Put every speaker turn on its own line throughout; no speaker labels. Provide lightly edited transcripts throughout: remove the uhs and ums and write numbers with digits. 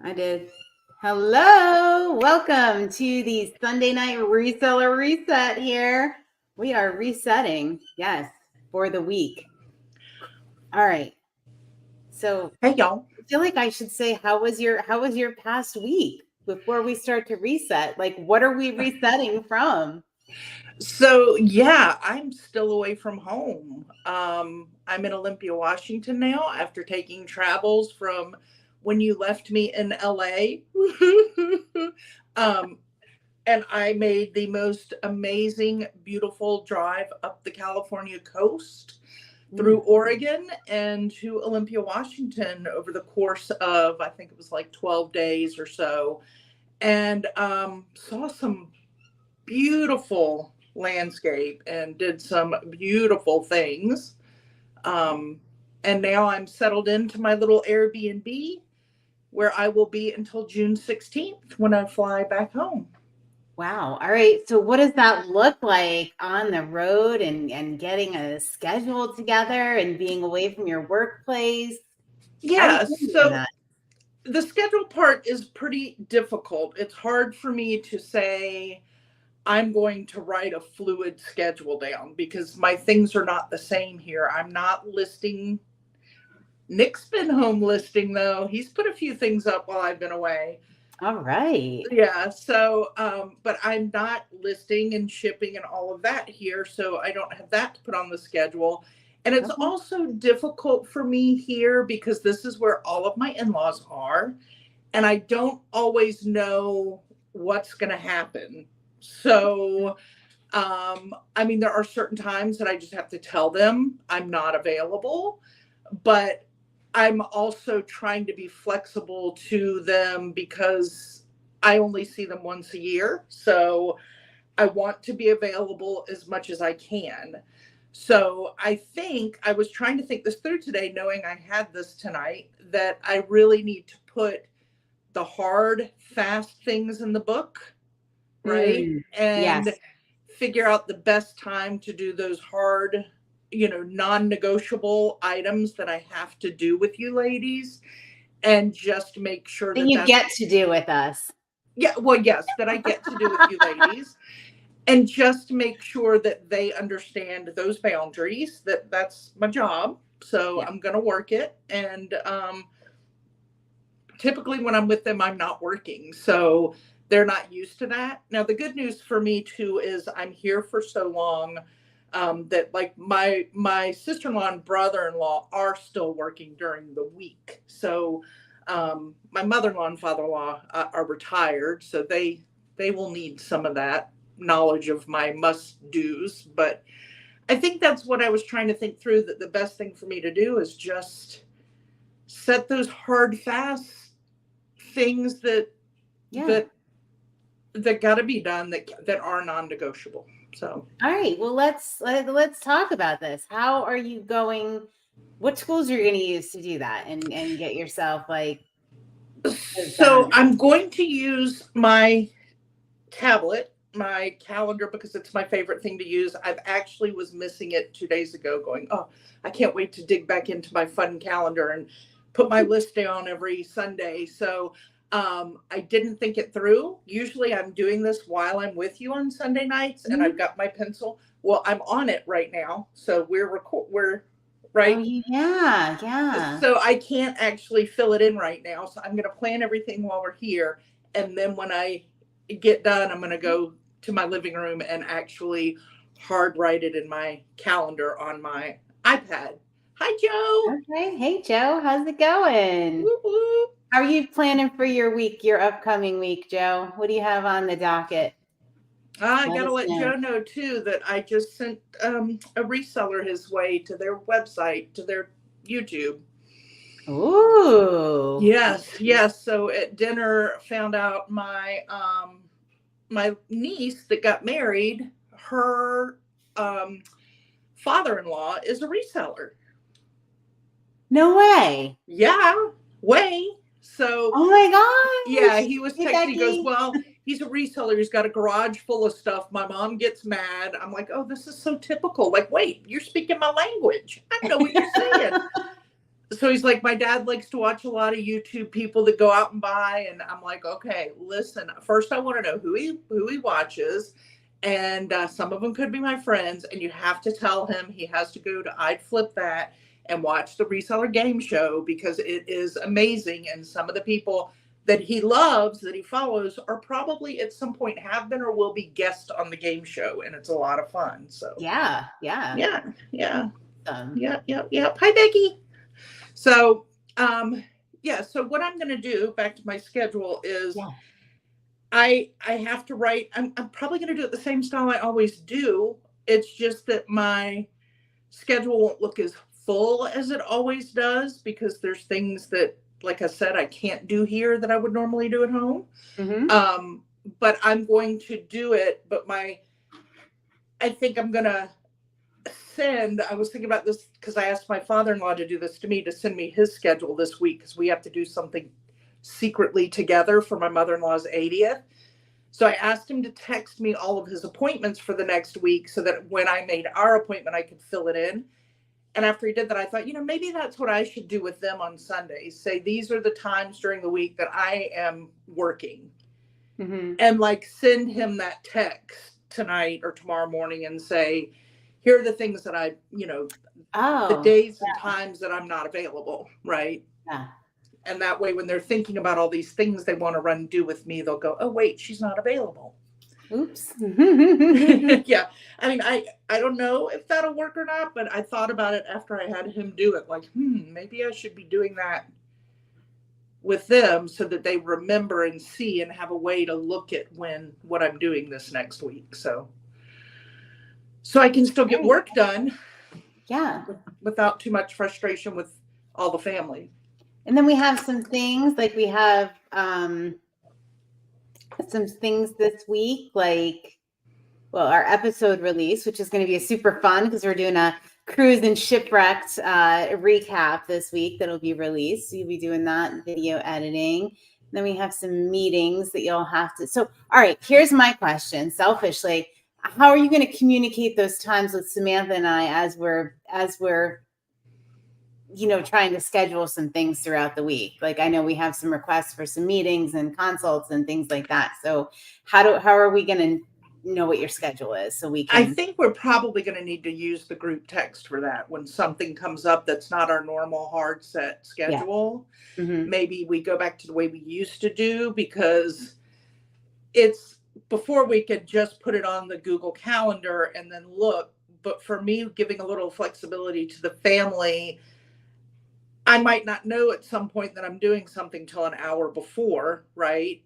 I did. Hello, welcome to the Sunday night reseller reset here. We are resetting, yes, for the week. All right. So,
Hey y'all.
I feel like I should say, how was your past week before we start to reset? Like, what are we resetting from?
So yeah, I'm still away from home. I'm in Olympia, Washington now after taking travels from when you left me in LA. um, and I made the most amazing, beautiful drive up the California coast through Oregon and to Olympia, Washington over the course of, I think it was like 12 days or so. And saw some beautiful landscape and did some beautiful things. Um, and now I'm settled into my little Airbnb where I will be until June 16th when I fly back home.
Wow. All right. So what does that look like on the road and getting a schedule together and being away from your workplace? How are you
Yeah,
doing
so
that?
the schedule part is pretty difficult. It's hard for me to say I'm going to write a fluid schedule down because my things are not the same here. I'm not listing. Nick's been home listing though. He's put a few things up while I've been away.
All right.
Yeah, so but I'm not listing and shipping and all of that here, so I don't have that to put on the schedule. And it's
Okay.
also difficult for me here because this is where all of my in-laws are, and I don't always know what's going to happen. So I mean, there are certain times that I just have to tell them I'm not available, but I'm also trying to be flexible to them because I only see them once a year. So I want to be available as much as I can. So I think I was trying to think this through today, knowing I had this tonight, that I really need to put the hard, fast things in the book, right?
Yes.
And figure out the best time to do those hard, non-negotiable items that I have to do with you ladies, and just make sure
That
that
you
that's,
get to do with us.
yeah, well, yes, that I get to do with you ladies, and just make sure that they understand those boundaries, that that's my job. So
Yeah.
I'm going to work it. And typically when I'm with them, I'm not working. So they're not used to that. Now, the good news for me too is I'm here for so long that like my sister-in-law and brother-in-law are still working during the week. So my mother-in-law and father-in-law are retired, so they will need some of that knowledge of my must-dos. But I think that's what I was trying to think through, that the best thing for me to do is just set those hard, fast things that
Yeah.
that that got to be done, that are non-negotiable. So
All right. Well, let's talk about this. How are you going? What tools are you going to use to do that and get yourself like
so
done?
I'm going to use my tablet, my calendar, because it's my favorite thing to use. I've actually was missing it 2 days ago, going, oh, I can't wait to dig back into my fun calendar and put my list down every Sunday. So I didn't think it through. Usually I'm doing this while I'm with you on Sunday nights, and I've got my pencil. Well, I'm on it right now, so we're
Oh,
right.
yeah. Yeah.
So I can't actually fill it in right now. So I'm going to plan everything while we're here, and then when I get done, I'm going to go to my living room and actually hard write it in my calendar on my iPad. Hi, Joe.
Okay. Hey, Joe, how's it going?
Woo woo.
How are you planning for your week, your upcoming week, Joe? What do you have on the docket?
I
Let
got to
us
let
know.
Joe know too that I just sent a reseller his way to their website, to their YouTube.
Ooh.
Yes, yes. So at dinner, found out my niece that got married, her um, father-in-law is a reseller.
No way.
Yeah, way. So
Oh my
yeah,
gosh.
he was
Hey,
texting. He goes,
Becky.
"Well, he's a reseller. He's got a garage full of stuff. My mom gets mad." I'm like, "Oh, this is so typical. Like, wait, you're speaking my language. I know what you're saying." So he's like, my dad likes to watch a lot of YouTube people that go out and buy. And I'm like, okay, listen, first I want to know who he watches. And some of them could be my friends. And you have to tell him he has to go to I'd Flip That and watch the Reseller game show, because it is amazing. And some of the people that he loves, that he follows, are probably at some point have been or will be guests on the game show. And it's a lot of fun. So
Yeah.
yeah. Hi, Becky. So, so what I'm going to do, back to my schedule, is I have to write. I'm probably going to do it the same style I always do. It's just that my schedule won't look as full as it always does, because there's things that, like I said, I can't do here that I would normally do at home.
Mm-hmm.
But I'm going to do it. But I think I'm going to I was thinking about this because I asked my father-in-law to do this to me, to send me his schedule this week, because we have to do something secretly together for my mother-in-law's 80th. So I asked him to text me all of his appointments for the next week, so that when I made our appointment, I could fill it in. And after he did that, I thought, maybe that's what I should do with them on Sundays. Say, these are the times during the week that I am working.
Mm-hmm.
And like send him that text tonight or tomorrow morning and say, here are the things that I, the days and times that I'm not available. Right.
Yeah.
And that way, when they're thinking about all these things they want to run and do with me, they'll go, oh, wait, she's not available.
Oops.
Yeah. I mean, I don't know if that'll work or not, but I thought about it after I had him do it. Like, maybe I should be doing that with them, so that they remember and see and have a way to look at what I'm doing this next week. So I can still get work done.
Yeah.
Without too much frustration with all the family.
And then we have some things, like we have some things this week, like, our episode release, which is going to be super fun, because we're doing a cruise and shipwrecked recap this week that'll be released. So you'll be doing that, video editing. Then we have some meetings that you'll have to. So, all right, here's my question, selfishly. How are you going to communicate those times with Samantha and I as we're trying to schedule some things throughout the week? Like, I know we have some requests for some meetings and consults and things like that. So how are we going to know what your schedule is, so we can?
I think we're probably going to need to use the group text for that. When something comes up that's not our normal hard set schedule, maybe we go back to the way we used to do, because it's, before we could just put it on the Google Calendar and then look. But for me, giving a little flexibility to the family, I might not know at some point that I'm doing something till an hour before, right?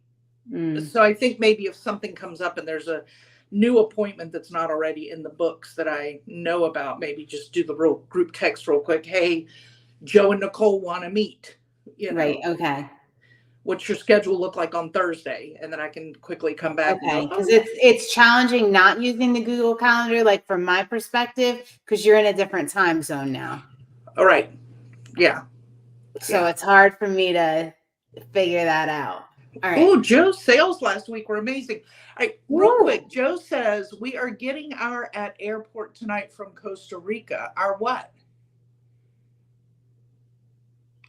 So I think maybe if something comes up and there's a new appointment that's not already in the books that I know about, maybe just do the real group text real quick. Hey, Joe and Nicole want to meet.
Right. Okay.
What's your schedule look like on Thursday? And then I can quickly come back.
Okay, because it's challenging not using the Google Calendar, like from my perspective, because you're in a different time zone now.
All right. Yeah.
So it's hard for me to figure that out. All right.
Oh, Joe's sales last week were amazing. All right, real quick. Joe says we are getting our at airport tonight from Costa Rica. Our what?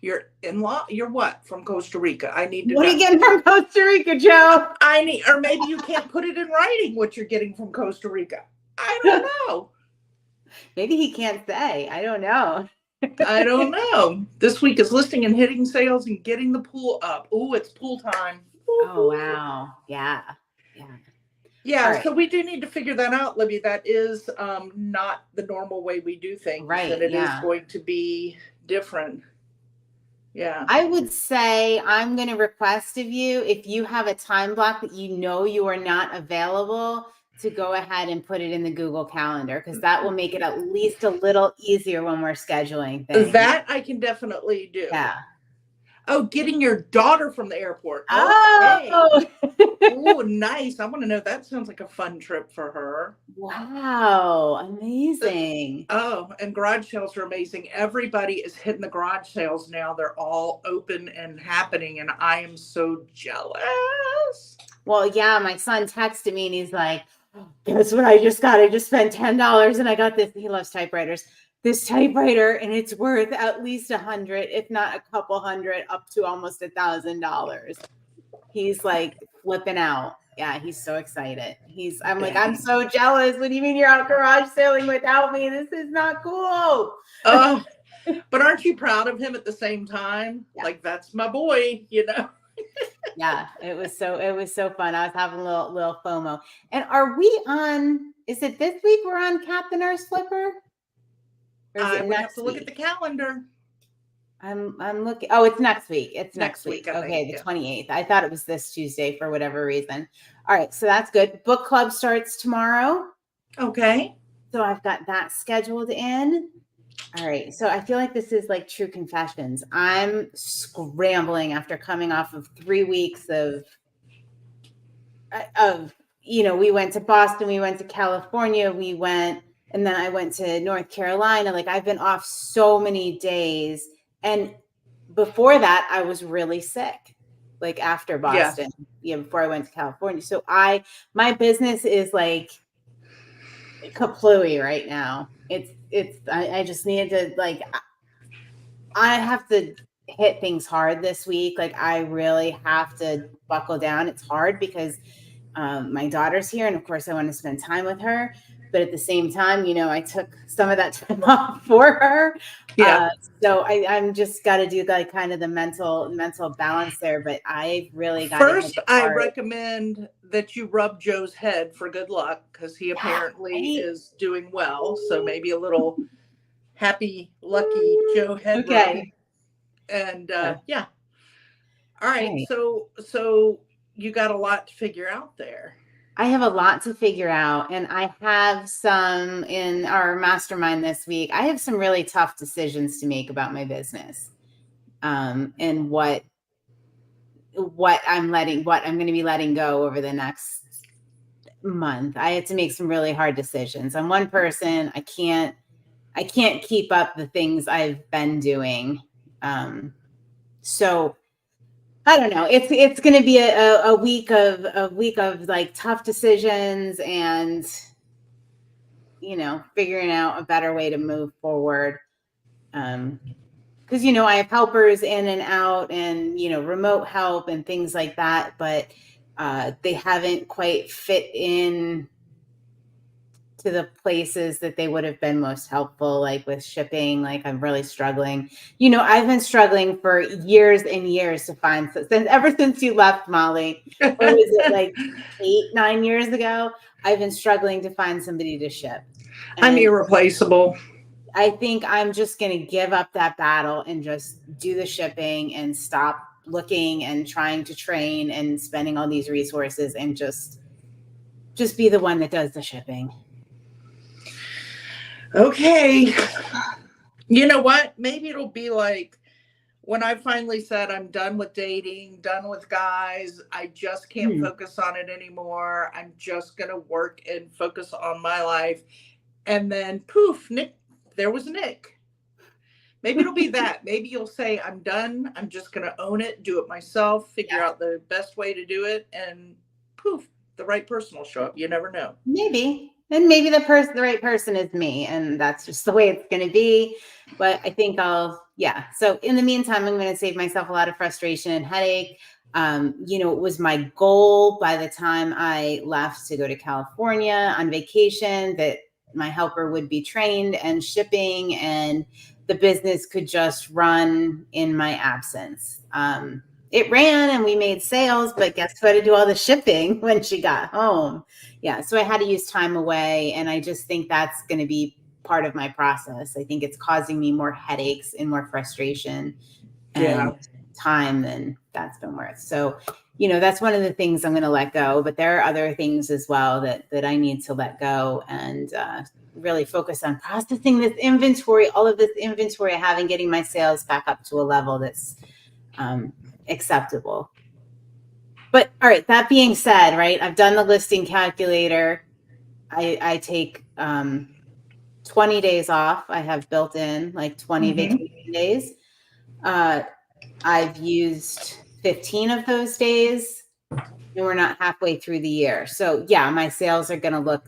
Your in-law? You're what from Costa Rica? I need to know.
What are you getting from Costa Rica, Joe?
Or maybe you can't put it in writing what you're getting from Costa Rica. I don't know.
Maybe he can't say. I don't know.
I don't know. This week is listing and hitting sales and getting the pool up. Oh, it's pool time.
Oh, wow. Yeah.
Right. So we do need to figure that out, Libby. That is not the normal way we do things.
Right.
And it is going to be different. Yeah.
I would say I'm going to request of you, if you have a time block that you are not available, to go ahead and put it in the Google Calendar, because that will make it at least a little easier when we're scheduling things.
That I can definitely do.
Yeah.
Oh, getting your daughter from the airport.
Oh,
oh, nice. I want to know. That sounds like a fun trip for her.
Wow. Amazing.
Oh, and garage sales are amazing. Everybody is hitting the garage sales now. They're all open and happening, and I am so jealous.
Well, yeah, my son texted me and he's like, guess what I just got? I just spent $10 and I got this. He loves typewriters. this typewriter and it's worth at least $100, if not a couple hundred, up to almost $1,000. He's like flipping out. Yeah, he's so excited. I'm like, I'm so jealous. What do you mean you're out garage selling without me? This is not cool.
Oh, but aren't you proud of him at the same time?
Yeah.
Like, that's my boy, you know?
Yeah, it was so fun. I was having a little FOMO. And are we on, is it this week we're on Captain Nurse Flipper? Or is
I
it
would have
next
to look
week?
at the calendar.
I'm looking. Oh, it's next week. It's next week.
I
Okay,
think,
the 28th. I thought it was this Tuesday for whatever reason. All right, so that's good. Book club starts tomorrow.
Okay.
So I've got that scheduled in. All right. So I feel like this is like true confessions. I'm scrambling after coming off of 3 weeks of, we went to Boston, we went to California, and then I went to North Carolina. Like, I've been off so many days. And before that, I was really sick, like after Boston, before I went to California. So my business is like kaplooey right now. I just needed to, like, I have to hit things hard this week. Like, I really have to buckle down. It's hard because my daughter's here, and of course I want to spend time with her. But at the same time, I took some of that time off for her.
Yeah.
So I'm just got to do like kind of the mental balance there. But I've really got
First, I recommend that you rub Joe's head for good luck, because he apparently is doing well. So maybe a little happy, lucky Joe head rub. And yeah. All right. So you got a lot to figure out there.
I have a lot to figure out, and I have some in our mastermind this week. I have some really tough decisions to make about my business, and what I'm going to be letting go over the next month. I had to make some really hard decisions. I'm one person. I can't keep up the things I've been doing. So I don't know. It's going to be a week of like tough decisions and, figuring out a better way to move forward. Because, I have helpers in and out and, remote help and things like that, but they haven't quite fit in to the places that they would have been most helpful, like with shipping. Like, I'm really struggling. I've been struggling for years and years to find, ever since you left, Molly. What was it, like 8-9 years ago? I've been struggling to find somebody to ship. And
I'm irreplaceable.
I think I'm just going to give up that battle and just do the shipping and stop looking and trying to train and spending all these resources and just be the one that does the shipping.
Okay. You know what? Maybe it'll be like when I finally said I'm done with dating, done with guys. I just can't focus on it anymore. I'm just going to work and focus on my life. And then poof, Nick, there was Nick. Maybe it'll be that. Maybe you'll say, I'm done. I'm just going to own it, do it myself, figure out the best way to do it. And poof, the right person will show up. You never know.
Maybe. And maybe the right person is me, and that's just the way it's going to be. But I think so in the meantime, I'm going to save myself a lot of frustration and headache. It was my goal by the time I left to go to California on vacation that my helper would be trained and shipping, and the business could just run in my absence. It ran and we made sales, but guess who had to do all the shipping when she got home? Yeah. So I had to use time away. And I just think that's going to be part of my process. I think it's causing me more headaches and more frustration and time than that's been worth. So, that's one of the things I'm going to let go, but there are other things as well that I need to let go and really focus on processing this inventory, all of this inventory I have, and getting my sales back up to a level that's acceptable. But all right, that being said, right, I've done the listing calculator. I take 20 days off. I have built in like 20 vacation days. I've used 15 of those days, and we're not halfway through the year. So yeah, my sales are going to look,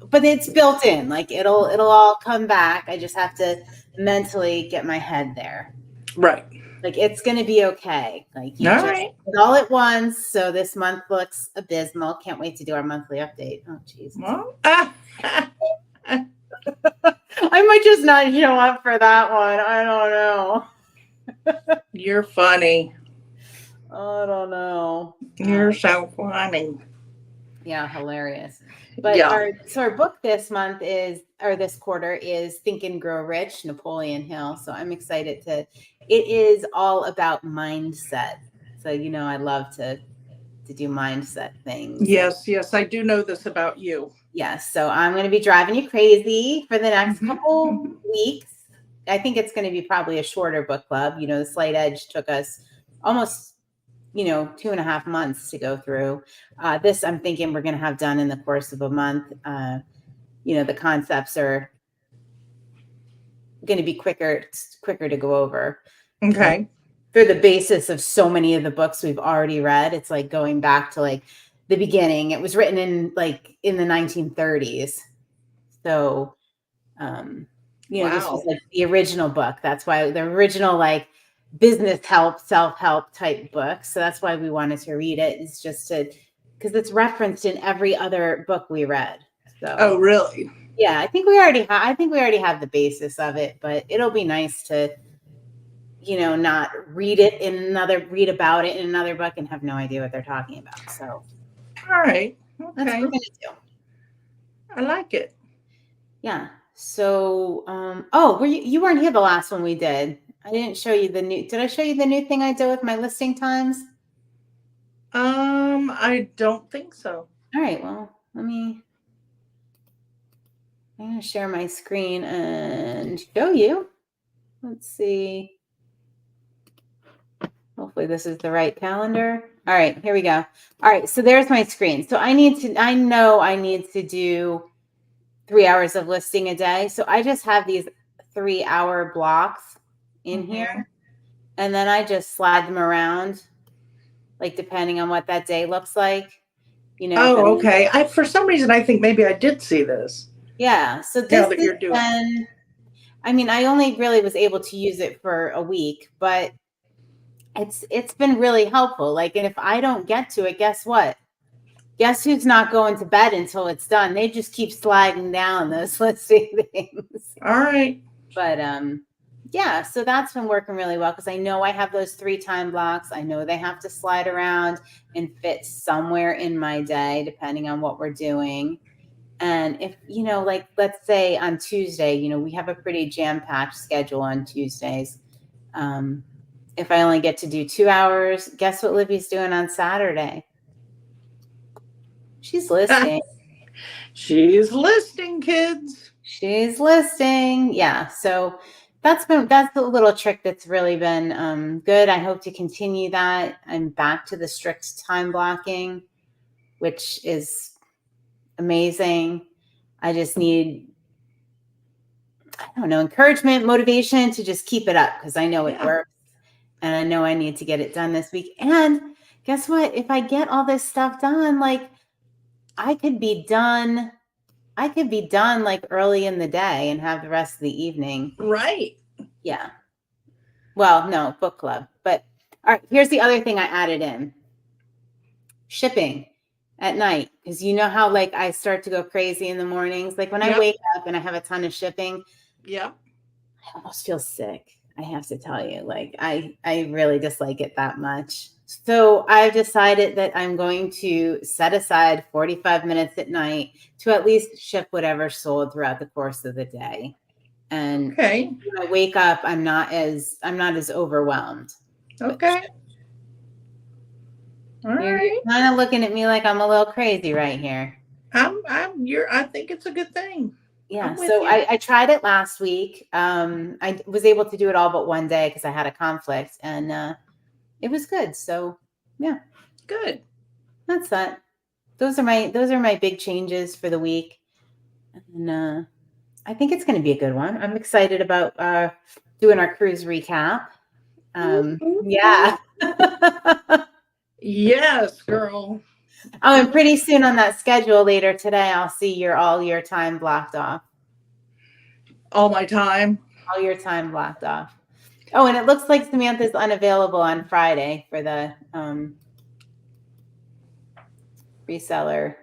but it's built in. Like it'll all come back. I just have to mentally get my head there.
Right.
Like it's going to be okay. Like you
All
just
right.
did all at once. So this month looks abysmal. Can't wait to do our monthly update. Oh Jesus.
Well,
I might just not show up for that one. I don't know.
you're funny.
I don't know.
You're so funny.
Yeah, hilarious. But
Yeah.
our book this month this quarter is Think and Grow Rich, Napoleon Hill. So I'm excited it is all about mindset. So I love to do mindset things.
Yes, yes, I do know this about you.
Yes. So I'm going to be driving you crazy for the next couple weeks. I think it's going to be probably a shorter book club. The Slight Edge took us almost 2.5 months to go through. This I'm thinking we're going to have done in the course of a month. The concepts are going to be quicker to go over.
Okay.
They're the basis of so many of the books we've already read. It's like going back to like the beginning. It was written in the 1930s. So,
Wow.
This was like the original book. That's why the original like business help, self-help type book. So that's why we wanted to read it. It's just because it's referenced in every other book we read. So,
oh, really?
Yeah, I think we already have the basis of it, but it'll be nice to, not read about it in another book and have no idea what they're talking about. So,
all right. Okay.
That's what we're gonna do.
I like it.
Yeah. So, you weren't here the last one we did. I didn't show you did I show you the new thing I did with my listing times?
I don't think so.
All right. Well, I'm going to share my screen and show you. Let's see. Hopefully this is the right calendar. All right, here we go. All right. So there's my screen. So I know I need to do 3 hours of listing a day. So I just have these 3-hour blocks in here. And then I just slide them around, like depending on what that day looks like.
Oh, okay. For some reason, I think maybe I did see this.
Yeah. So this that you're doing. I only really was able to use it for a week, but it's been really helpful. Like, and if I don't get to it, guess what? Guess who's not going to bed until it's done? They just keep sliding down those listing things.
All right.
But yeah, so that's been working really well because I know I have those 3 time blocks. I know they have to slide around and fit somewhere in my day, depending on what we're doing. And if, like, let's say on Tuesday, we have a pretty jam-packed schedule on Tuesdays. If I only get to do 2 hours, guess what Libby's doing on Saturday? She's listing.
She's listing, kids.
She's listing. Yeah. So that's a little trick that's really been good. I hope to continue that. I'm back to the strict time blocking, which is amazing. I just need, I don't know, encouragement, motivation to just keep it up because I know it works. And I know I need to get it done this week. And guess what? If I get all this stuff done, like I could be done like early in the day and have the rest of the evening.
Right.
Yeah. Well, no, book club. But all right, here's the other thing I added in. Shipping at night. Because you know how like I start to go crazy in the mornings. Like when I wake up and I have a ton of shipping.
Yeah.
I almost feel sick. I have to tell you, like I really dislike it that much. So I've decided that I'm going to set aside 45 minutes at night to at least ship whatever's sold throughout the course of the day. And when I wake up, I'm not as overwhelmed.
Okay. All
You're
right.
kind of looking at me like I'm a little crazy right here.
I think it's a good thing.
Yeah. So I tried it last week. I was able to do it all but one day because I had a conflict and it was good. So yeah.
Good.
That's that. Those are my big changes for the week. And I think it's going to be a good one. I'm excited about doing our cruise recap. Yeah.
Yes, girl.
Oh, and pretty soon on that schedule later today, I'll see all your time blocked off.
All my time.
All your time blocked off. Oh, and it looks like Samantha's unavailable on Friday for the reseller.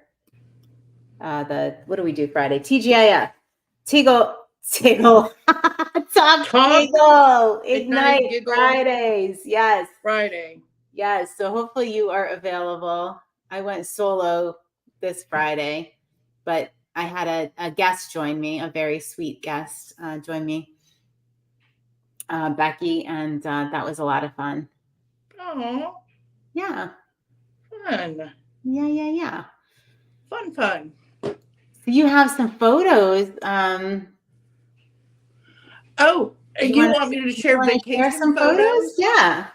What do we do Friday? TGIF. Tiggle. Talk Giggle. Ignite
Giggle.
Fridays. Yes.
Friday.
Yes. So hopefully you are available. I went solo this Friday, but I had a guest join me, a very sweet guest join me, Becky, and that was a lot of fun.
Oh.
Yeah.
Fun.
Yeah.
Fun.
So you have some photos.
Oh, you want me to share vacation
some photos? Yeah.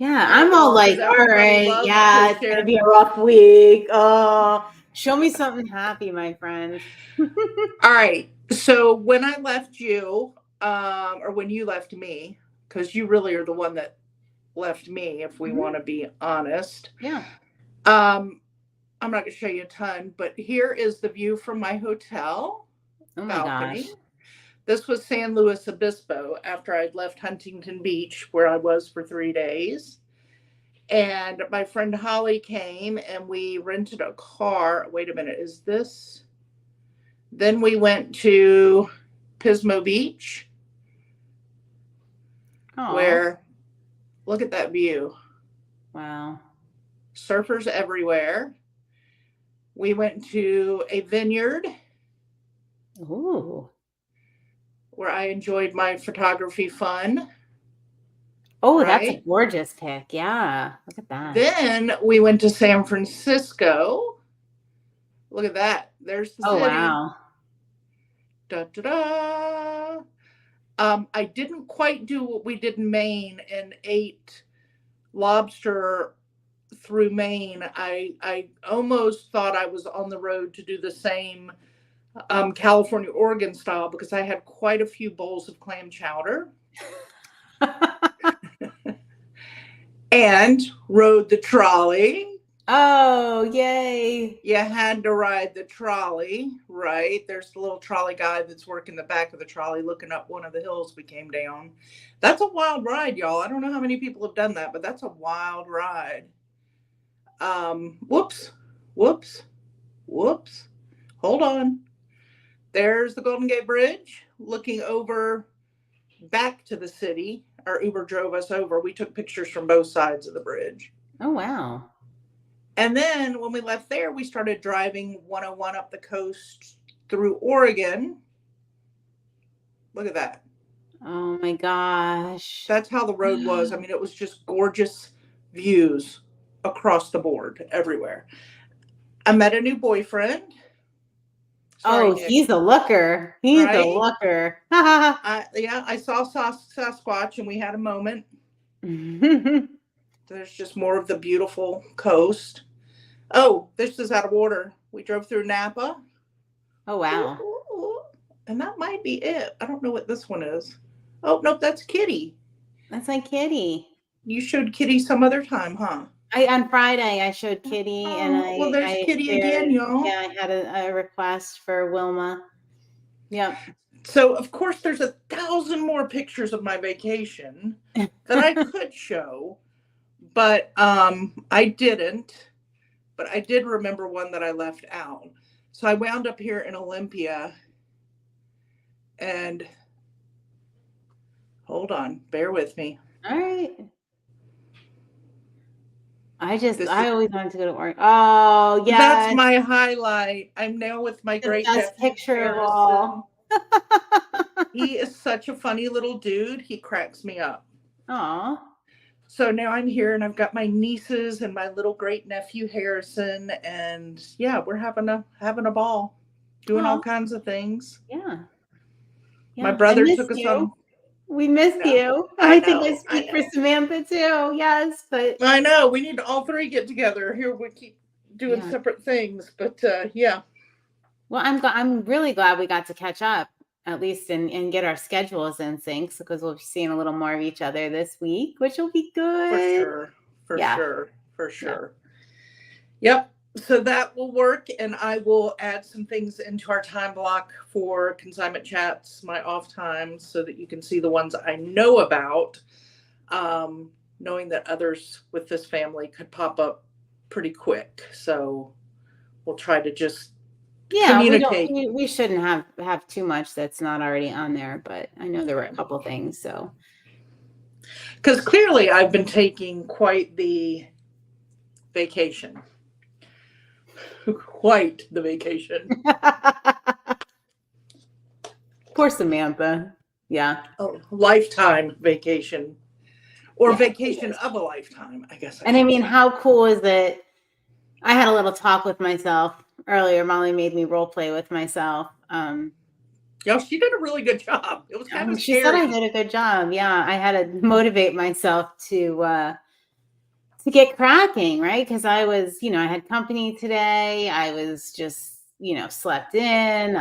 I'm all like, all right, yeah, it's going to be a rough week. Oh, show me something happy, my friend.
All right. So when I left you, or when you left me, because you really are the one that left me, if we want to be honest.
Yeah.
I'm not going to show you a ton, but here is the view from my hotel balcony.
Gosh.
This was San Luis Obispo after I'd left Huntington Beach, where I was for 3 days. And my friend Holly came and we rented a car. Wait a minute, is this? Then we went to Pismo Beach, where, look at that view.
Wow.
Surfers everywhere. We went to a vineyard.
Ooh.
Where I enjoyed my photography fun.
Oh, right? That's a gorgeous pic. Yeah. Look at that.
Then we went to San Francisco. Look at that. There's the city.
Wow.
I didn't quite do what we did in Maine and ate lobster through Maine. I almost thought I was on the road to do the same California, Oregon style, because I had quite a few bowls of clam chowder. And rode the trolley.
Oh, yay.
You had to ride the trolley, right? There's the little trolley guy that's working the back of the trolley looking up one of the hills we came down. That's a wild ride, y'all. I don't know how many people have done that, but that's a wild ride. Whoops. Hold on. There's the Golden Gate Bridge looking over back to the city. Our Uber drove us over. We took pictures from both sides of the bridge.
Oh, wow.
And then when we left there, we started driving 101 up the coast through Oregon. Look at that.
Oh, my gosh.
That's how the road was. I mean, it was just gorgeous views across the board, everywhere. I met a new boyfriend.
Sorry, Nick. He's a looker. He's a looker.
I saw Sasquatch and we had a moment. There's just more of the beautiful coast. Oh, this is out of order. We drove through Napa.
Oh, wow.
And that might be it. I don't know what this one is. Oh, nope, that's Kitty.
That's my Kitty.
You showed Kitty some other time, huh?
On Friday, I showed Kitty, and
there's Kitty again, y'all.
Yeah, I had a request for Wilma. Yeah.
So, of course, there's 1,000 more pictures of my vacation that I could show, but I didn't. But I did remember one that I left out. So I wound up here in Olympia, and hold on, bear with me.
All right. I always wanted to go to Oregon. Oh, yeah.
That's my highlight. I'm now with my great
best picture of all.
He is such a funny little dude. He cracks me up.
Aw.
So now I'm here and I've got my nieces and my little great nephew Harrison, and yeah, we're having a ball, doing all kinds of things.
Yeah.
My brother took us on.
We miss you. I think I speak for Samantha too. Yes, but
I know we need to all three get together. Here we keep doing separate things, but yeah.
Well, I'm really glad we got to catch up, at least and get our schedules in sync, because we'll be seeing a little more of each other this week, which will be good.
For sure. Yep. So that will work, and I will add some things into our time block for Consignment Chats, my off times, so that you can see the ones I know about, knowing that others with this family could pop up pretty quick. So we'll try to just communicate.
We shouldn't have too much that's not already on there, but I know there were a couple things. So
because clearly I've been taking quite the vacation. Quite the vacation.
Poor Samantha. Yeah.
A lifetime vacation, or vacation of a lifetime, I guess.
And I mean, how cool is it? I had a little talk with myself earlier. Molly made me role play with myself.
Yeah, she did a really good job. It was kind of
she
scary.
said I did a good job. Yeah, I had to motivate myself to get cracking, right? Because I was, I had company today. I was just, slept in.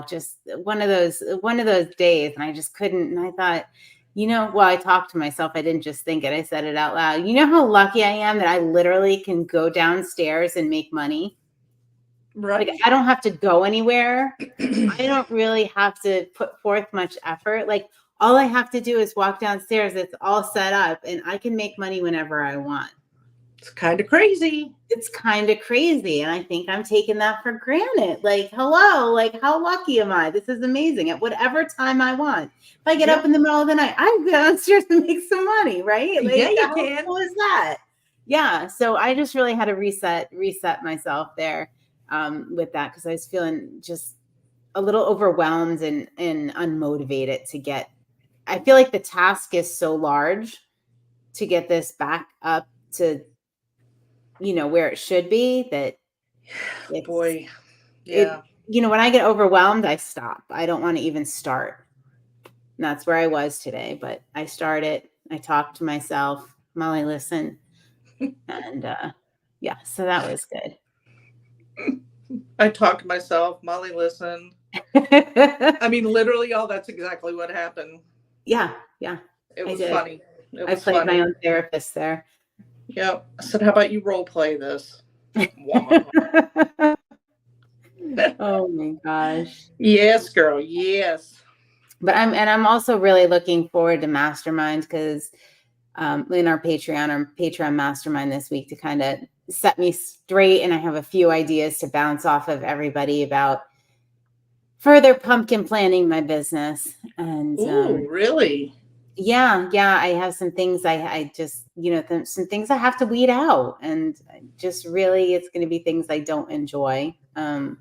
Just one of those days, and I just couldn't. And I thought, I talked to myself. I didn't just think it. I said it out loud. You know how lucky I am that I literally can go downstairs and make money.
Right.
Like, I don't have to go anywhere. I don't really have to put forth much effort. Like, all I have to do is walk downstairs. It's all set up, and I can make money whenever I want.
It's kind of crazy.
It's kind of crazy. And I think I'm taking that for granted. Like, hello, like, how lucky am I? This is amazing. At whatever time I want. If I get up in the middle of the night, I can go downstairs and make some money, right? Like,
yeah, you
how
can.
cool is that? Yeah. So I just really had to reset myself there with that, because I was feeling just a little overwhelmed and unmotivated to get. I feel like the task is so large to get this back up to, where it should be, that
boy, yeah.
When I get overwhelmed, I stop. I don't want to even start. And that's where I was today, but I started. I talked to myself. Molly listened. And so that was good.
I talked to myself. Molly listened. I mean, literally, that's exactly what happened.
Yeah.
It was funny.
I played my own therapist there.
Yep. I said, how about you role play this?
Oh my gosh.
Yes, girl. Yes.
But I'm also really looking forward to Mastermind, because in our Patreon Mastermind this week, to kind of set me straight. And I have a few ideas to bounce off of everybody about further pumpkin planning my business. And
really?
Yeah. I have some things I just, some things I have to weed out, and just really, it's going to be things I don't enjoy. But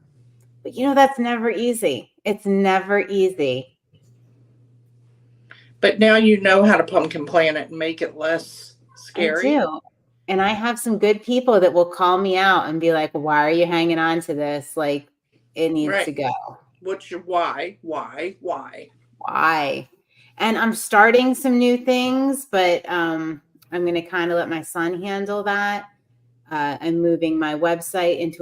that's never easy. It's never easy.
But now you know how to pumpkin plan it and make it less scary.
I do. And I have some good people that will call me out and be like, why are you hanging on to this? Like, it needs to go.
Why?
And I'm starting some new things, but I'm going to kind of let my son handle that. I'm moving my website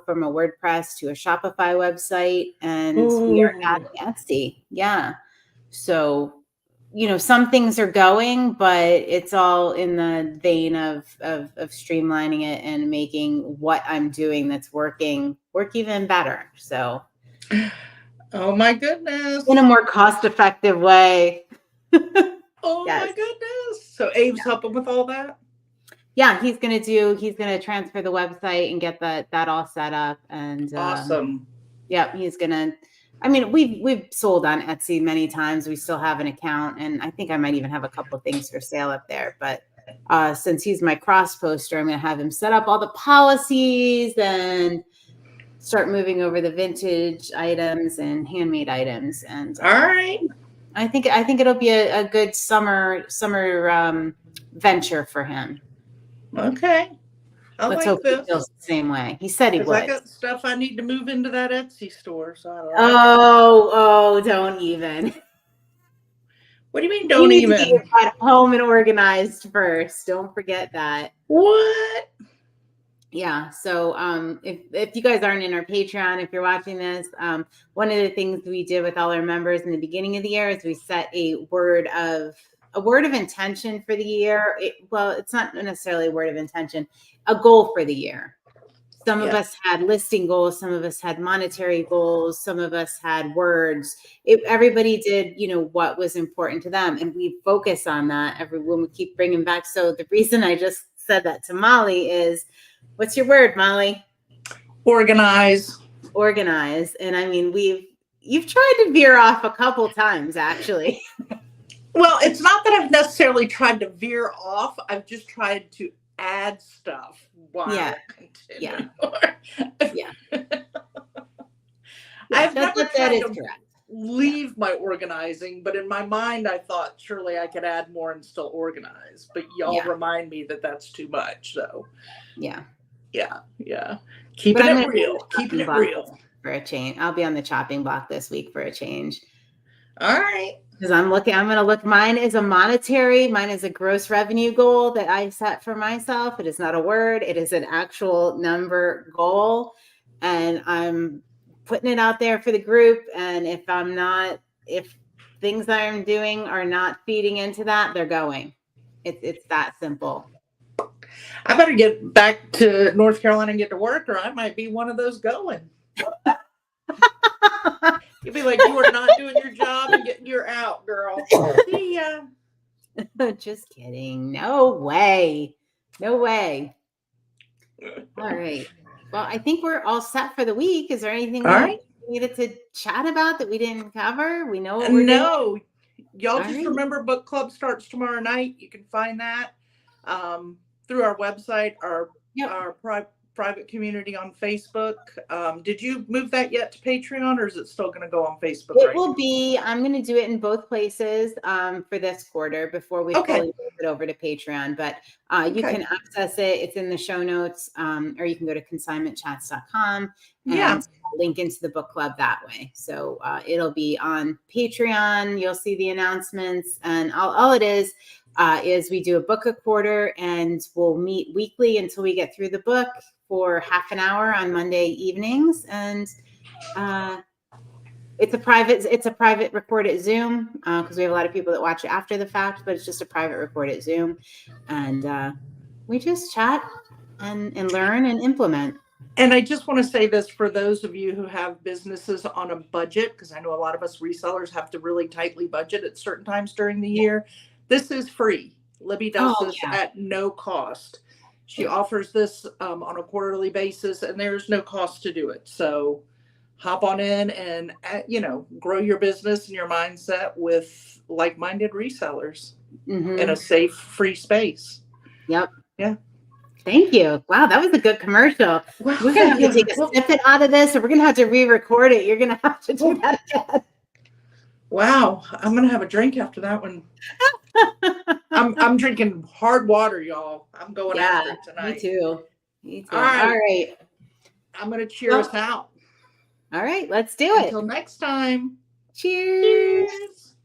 from a WordPress to a Shopify website, and we are adding Etsy. Yeah. So, some things are going, but it's all in the vein of streamlining it and making what I'm doing that's work even better. So,
oh my goodness,
in a more cost-effective way.
Oh yes. My goodness. So Abe's helping with all that?
Yeah, he's going to transfer the website and get that all set up. And
awesome.
Yeah, he's going to, we've sold on Etsy many times. We still have an account, and I think I might even have a couple of things for sale up there. But since he's my cross poster, I'm going to have him set up all the policies and start moving over the vintage items and handmade items. And
all right,
I think it'll be a good summer venture for him.
Okay.
Let's hope he feels the same way. He said he would.
I got stuff I need to move into that Etsy store. So I
don't don't even.
What do you mean don't even?
You need to get home and organized first. Don't forget that.
What?
Yeah. So if you guys aren't in our Patreon, if you're watching this, one of the things we did with all our members in the beginning of the year is we set a word of intention for the year. It's not necessarily a word of intention, a goal for the year. Some of us had listing goals, some of us had monetary goals, some of us had words. Everybody did, what was important to them. And we focus on that when we keep bringing back. So the reason I just said that to Molly is, what's your word, Molly?
Organize.
And I mean, you've tried to veer off a couple times, actually.
Well, it's not that I've necessarily tried to veer off. I've just tried to add stuff while continuing.
Yeah.
I've never tried to
correct.
leave my organizing, but in my mind, I thought surely I could add more and still organize. But y'all remind me that that's too much. So,
yeah.
Keeping it real.
For a change. I'll be on the chopping block this week for a change.
All right.
Because I'm going to look. Mine is a gross revenue goal that I set for myself. It is not a word. It is an actual number goal. And I'm putting it out there for the group. And if things I'm doing are not feeding into that, they're going. It's that simple.
I better get back to North Carolina and get to work, or I might be one of those going. You'd be like, you are not doing your job and you're out, girl. See ya.
Just kidding. No way. All right. Well, I think we're all set for the week. Is there anything we needed to chat about that we didn't cover? We know what we're doing.
Y'all just remember book club starts tomorrow night. You can find that through our website, our private community on Facebook. Did you move that yet to Patreon, or is it still going to go on Facebook?
It will be. I'm going to do it in both places for this quarter before we fully move it over to Patreon. But you can access it. It's in the show notes, or you can go to consignmentchats.com and link into the book club that way. So it'll be on Patreon. You'll see the announcements, and all it is we do a book a quarter, and we'll meet weekly until we get through the book for half an hour on Monday evenings. And it's a private recorded Zoom because we have a lot of people that watch it after the fact, but it's just a private recorded Zoom. And we just chat and learn and implement.
And I just want to say this for those of you who have businesses on a budget, because I know a lot of us resellers have to really tightly budget at certain times during the year. This is free. Libby does this at no cost. She offers this on a quarterly basis, and there's no cost to do it. So hop on in and, grow your business and your mindset with like-minded resellers in a safe, free space.
Yep.
Yeah.
Thank you. Wow, that was a good commercial. We're going to have to take a snippet out of this, or we're going to have to re-record it. You're going to have to do that again.
Wow. I'm going to have a drink after that one. I'm drinking hard water, y'all. I'm going after it tonight.
Me too.
All right. I'm going to cheer us out.
All right, let's do it.
Until next time.
Cheers.